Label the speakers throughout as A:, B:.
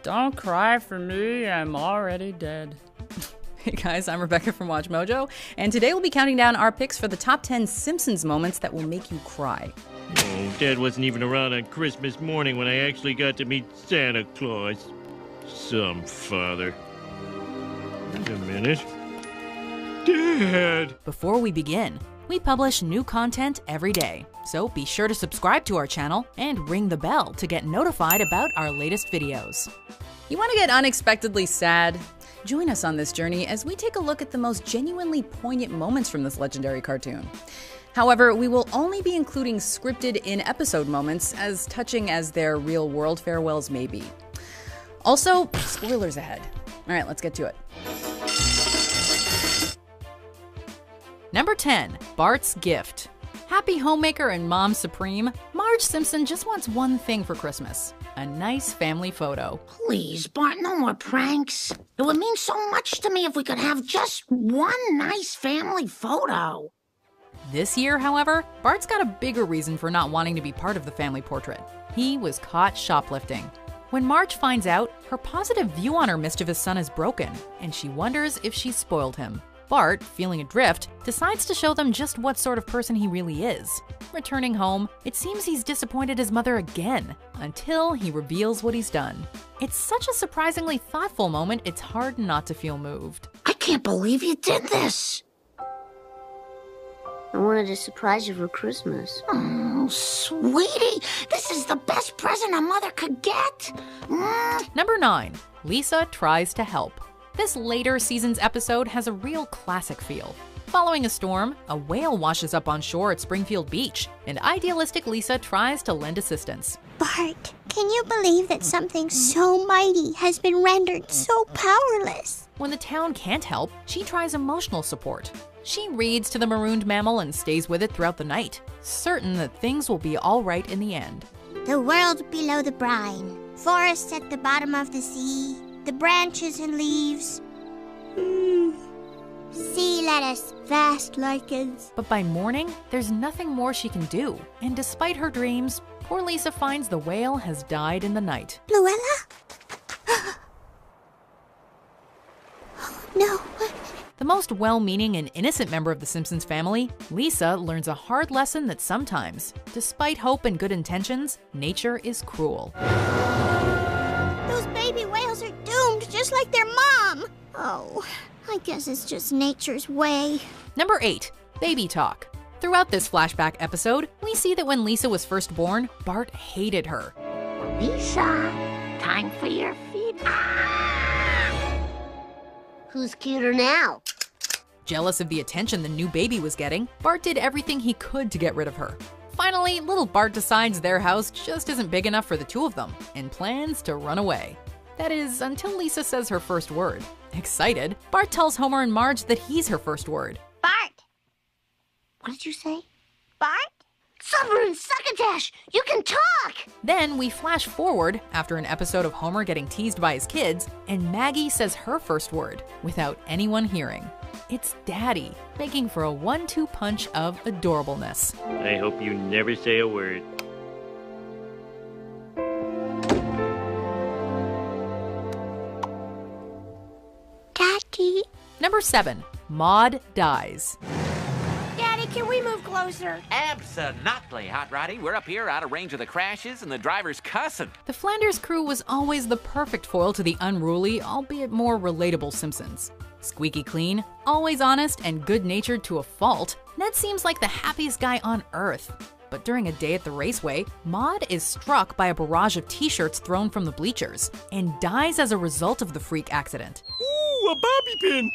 A: Don't cry for me, I'm already dead. Hey guys, I'm Rebecca from WatchMojo, and today we'll be counting down our picks for the top 10 Simpsons moments that will make you cry.
B: Oh, Dad wasn't even around on Christmas morning when I actually got to meet Santa Claus. Some father. Wait a minute. Dad!
C: Before we begin, we publish new content every day, so be sure to subscribe to our channel and ring the bell to get notified about our latest videos.
A: You want to get unexpectedly sad? Join us on this journey as we take a look at the most genuinely poignant moments from this legendary cartoon. However, we will only be including scripted in-episode moments, as touching as their real-world farewells may be. Also, spoilers ahead. All right, let's get to it.
C: Number 10, Bart's Gift. Happy homemaker and mom supreme, Marge Simpson just wants one thing for Christmas: a nice family photo.
D: Please, Bart, no more pranks. It would mean so much to me if we could have just one nice family photo.
C: This year, however, Bart's got a bigger reason for not wanting to be part of the family portrait. He was caught shoplifting. When Marge finds out, her positive view on her mischievous son is broken, and she wonders if she spoiled him. Bart, feeling adrift, decides to show them just what sort of person he really is. Returning home, it seems he's disappointed his mother again, until he reveals what he's done. It's such a surprisingly thoughtful moment, it's hard not to feel moved.
D: I can't believe you did this.
E: I wanted to surprise you for Christmas.
D: Oh, sweetie, this is the best present a mother could get.
C: Number 9, Lisa tries to help. This later season's episode has a real classic feel. Following a storm, a whale washes up on shore at Springfield Beach, and idealistic Lisa tries to lend assistance.
F: Bart, can you believe that something so mighty has been rendered so powerless?
C: When the town can't help, she tries emotional support. She reads to the marooned mammal and stays with it throughout the night, certain that things will be all right in the end.
F: The world below the brine, forests at the bottom of the sea, the branches and leaves. Sea lettuce, vast lichens.
C: But by morning, there's nothing more she can do, and despite her dreams, poor Lisa finds the whale has died in the night.
F: Luella? Oh, no.
C: The most well-meaning and innocent member of the Simpsons family, Lisa learns a hard lesson that sometimes, despite hope and good intentions, nature is cruel.
F: Those baby whales are doomed just like their mom. Oh, I guess it's just nature's way.
C: Number 8, Baby Talk. Throughout this flashback episode, we see that when Lisa was first born, Bart hated her.
D: Lisa, time for your feet.
E: Who's cuter now?
C: Jealous of the attention the new baby was getting, Bart did everything he could to get rid of her. Finally, little Bart decides their house just isn't big enough for the two of them and plans to run away. That is, until Lisa says her first word. Excited, Bart tells Homer and Marge that he's her first word.
F: Bart!
D: What did you say?
F: Bart?
D: Submarine Succotash, you can talk!
C: Then we flash forward after an episode of Homer getting teased by his kids, and Maggie says her first word without anyone hearing. It's Daddy, making for a 1-2 punch of adorableness.
B: I hope you never say a word.
F: Daddy?
C: Number 7, Maude dies.
F: Daddy, can we move closer?
G: Absolutely, Hot Roddy. We're up here out of range of the crashes and the driver's cussing.
C: The Flanders crew was always the perfect foil to the unruly, albeit more relatable Simpsons. Squeaky clean, always honest, and good-natured to a fault, Ned seems like the happiest guy on Earth. But during a day at the raceway, Maude is struck by a barrage of t-shirts thrown from the bleachers and dies as a result of the freak accident.
B: Ooh, a bobby pin!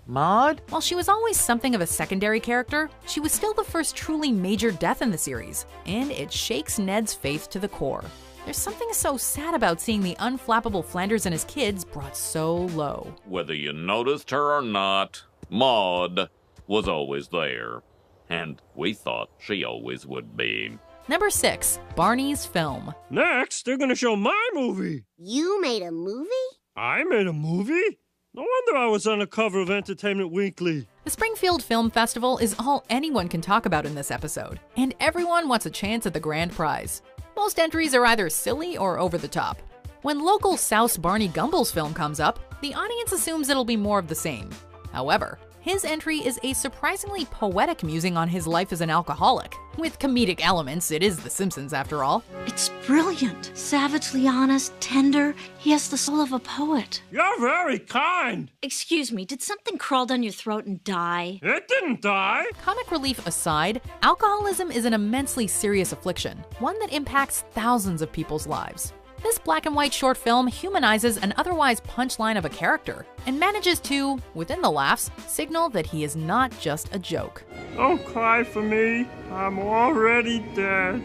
B: Maude?
C: While she was always something of a secondary character, she was still the first truly major death in the series, and it shakes Ned's faith to the core. There's something so sad about seeing the unflappable Flanders and his kids brought so low.
H: Whether you noticed her or not, Maude was always there. And we thought she always would be.
C: Number 6, Barney's Film.
B: Next, they're gonna show my movie.
E: You made a movie?
B: I made a movie? No wonder I was on the cover of Entertainment Weekly.
C: The Springfield Film Festival is all anyone can talk about in this episode, and everyone wants a chance at the grand prize. Most entries are either silly or over the top. When local South's Barney Gumbel's film comes up, the audience assumes it'll be more of the same. However, his entry is a surprisingly poetic musing on his life as an alcoholic. With comedic elements, it is The Simpsons after all.
I: It's brilliant. Savagely honest, tender. He has the soul of a poet.
B: You're very kind.
I: Excuse me, did something crawl down your throat and die?
B: It didn't die.
C: Comic relief aside, alcoholism is an immensely serious affliction, one that impacts thousands of people's lives. This black and white short film humanizes an otherwise punchline of a character and manages to, within the laughs, signal that he is not just a joke.
B: Don't cry for me. I'm already dead.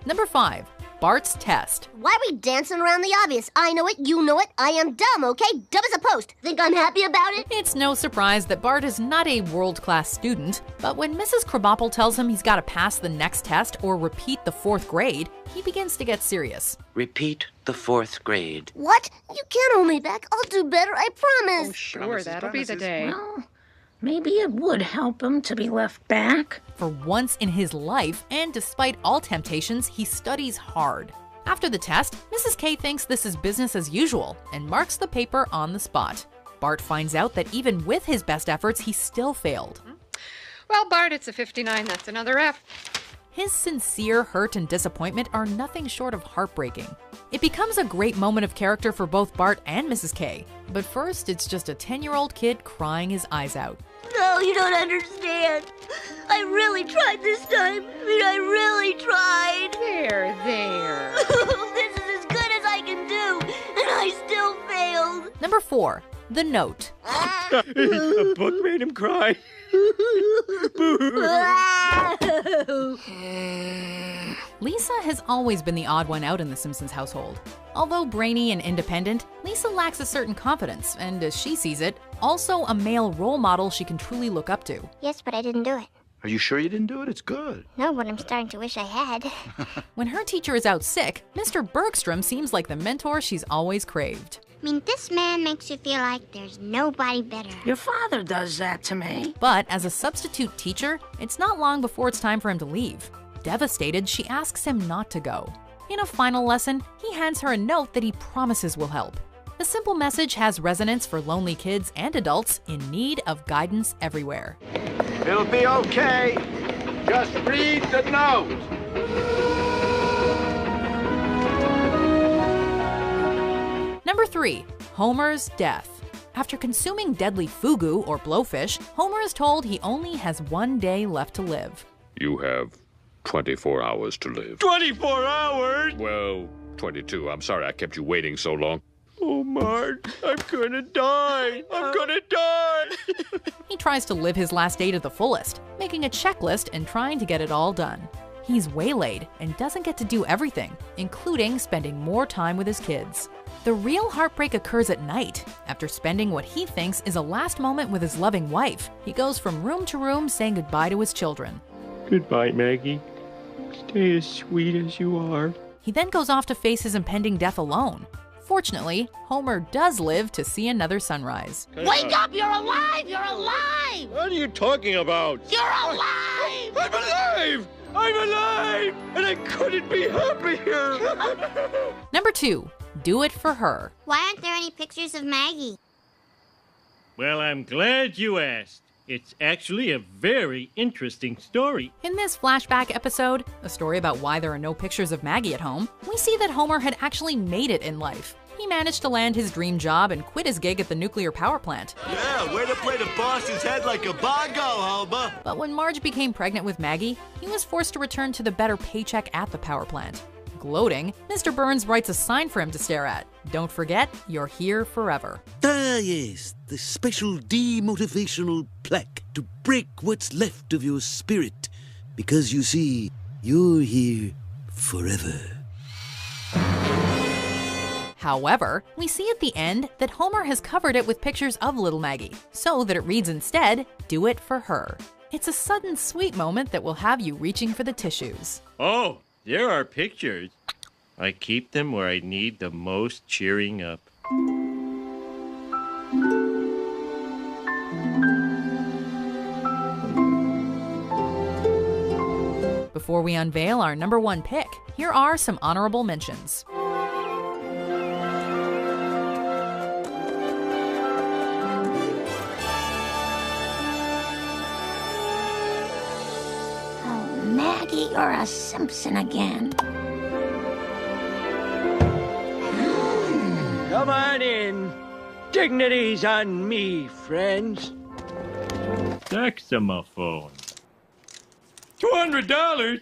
C: Number 5. Bart's Test.
E: Why are we dancing around the obvious? I know it, you know it, I am dumb, okay? Dumb as a post. Think I'm happy about it?
C: It's no surprise that Bart is not a world-class student, but when Mrs. Krabappel tells him he's got to pass the next test or repeat the 4th grade, he begins to get serious.
J: Repeat the 4th grade.
E: What? You can't hold me back. I'll do better, I promise.
K: Oh, sure, that'll be the day.
D: Well, maybe it would help him to be left back.
C: For once in his life, and despite all temptations, he studies hard. After the test, Mrs. K thinks this is business as usual and marks the paper on the spot. Bart finds out that even with his best efforts, he still failed.
K: Well, Bart, it's a 59. That's another F.
C: His sincere hurt and disappointment are nothing short of heartbreaking. It becomes a great moment of character for both Bart and Mrs. K. But first, it's just a 10-year-old kid crying his eyes out.
E: No, you don't understand. I really tried this time. I really tried.
K: There.
E: This is as good as I can do, and I still failed.
C: Number 4. The Note.
B: A book made him cry.
C: Lisa has always been the odd one out in the Simpsons household. Although brainy and independent, Lisa lacks a certain confidence, and as she sees it, also a male role model she can truly look up to.
F: Yes, but I didn't do it.
L: Are you sure you didn't do it? It's good.
F: No, but I'm starting to wish I had.
C: When her teacher is out sick, Mr. Bergstrom seems like the mentor she's always craved.
F: I mean, this man makes you feel like there's nobody better.
D: Your father does that to me.
C: But as a substitute teacher, it's not long before it's time for him to leave. Devastated, she asks him not to go. In a final lesson, he hands her a note that he promises will help. The simple message has resonance for lonely kids and adults in need of guidance everywhere.
L: It'll be okay. Just read the note.
C: Number 3. Homer's Death. After consuming deadly fugu or blowfish, Homer is told he only has 1 day left to live.
H: You have 24 hours to live.
B: 24 hours?
H: Well, 22. I'm sorry I kept you waiting so long.
B: Oh, Mart, I'm gonna die. I'm gonna die.
C: He tries to live his last day to the fullest, making a checklist and trying to get it all done. He's waylaid and doesn't get to do everything, including spending more time with his kids. The real heartbreak occurs at night. After spending what he thinks is a last moment with his loving wife, he goes from room to room saying goodbye to his children.
B: Goodbye, Maggie. Stay as sweet as you are.
C: He then goes off to face his impending death alone. Fortunately, Homer does live to see another sunrise.
D: Wake up! You're alive! You're alive!
B: What are you talking about?
D: You're alive!
B: I'm alive! I'm alive! And I couldn't be happier!
C: Number 2. Do It For Her.
F: Why aren't there any pictures of Maggie?
B: Well, I'm glad you asked. It's actually a very interesting story.
C: In this flashback episode, a story about why there are no pictures of Maggie at home, we see that Homer had actually made it in life. He managed to land his dream job and quit his gig at the nuclear power plant.
M: Yeah, way to play the boss's head like a bongo, Homer.
C: But when Marge became pregnant with Maggie, he was forced to return to the better paycheck at the power plant. Gloating, Mr. Burns writes a sign for him to stare at. Don't forget, you're here forever.
N: Ah, yes, the special demotivational plaque to break what's left of your spirit. Because you see, you're here forever.
C: However, we see at the end that Homer has covered it with pictures of little Maggie, so that it reads instead, Do It For Her. It's a sudden sweet moment that will have you reaching for the tissues.
B: Oh, there are pictures. I keep them where I need the most cheering up.
C: Before we unveil our number one pick, here are some honorable mentions.
D: Oh, Maggie, you're a Simpson again.
M: Come on in. Dignity's on me, friends.
B: Saxophone. $200?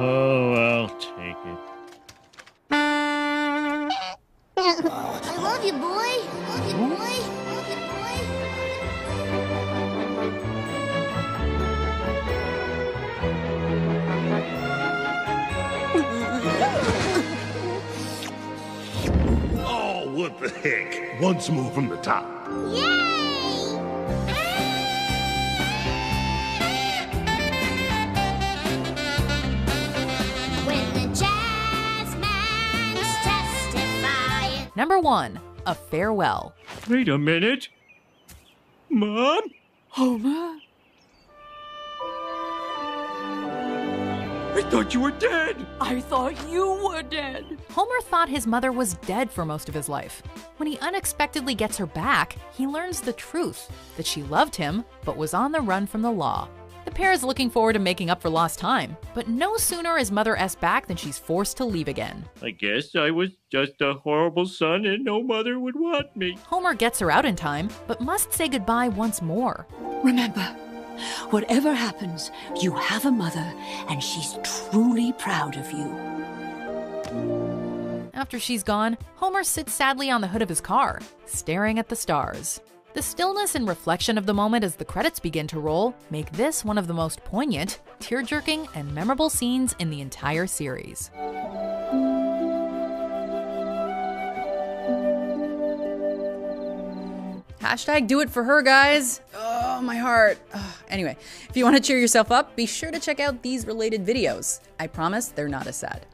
B: Oh, I'll take it.
F: I love you, boy. I love you, boy. I love you,
L: Oh, what the heck? Once more from the top.
F: When the jazzman's testifying.
C: Number 1, A Farewell.
B: Wait a minute. Mom?
C: Homer?
B: I thought you were dead.
C: I thought you were dead. Homer thought his mother was dead for most of his life. When he unexpectedly gets her back, he learns the truth, that she loved him, but was on the run from the law. The pair is looking forward to making up for lost time, but no sooner is Mother S back than she's forced to leave again.
B: I guess I was just a horrible son and no mother would want me.
C: Homer gets her out in time, but must say goodbye once more.
O: Remember, whatever happens, you have a mother, and she's truly proud of you.
C: After she's gone, Homer sits sadly on the hood of his car, staring at the stars. The stillness and reflection of the moment as the credits begin to roll make this one of the most poignant, tear-jerking, and memorable scenes in the entire series.
A: Hashtag do it for her, guys. Oh, my heart. Anyway, if you want to cheer yourself up, be sure to check out these related videos. I promise they're not as sad.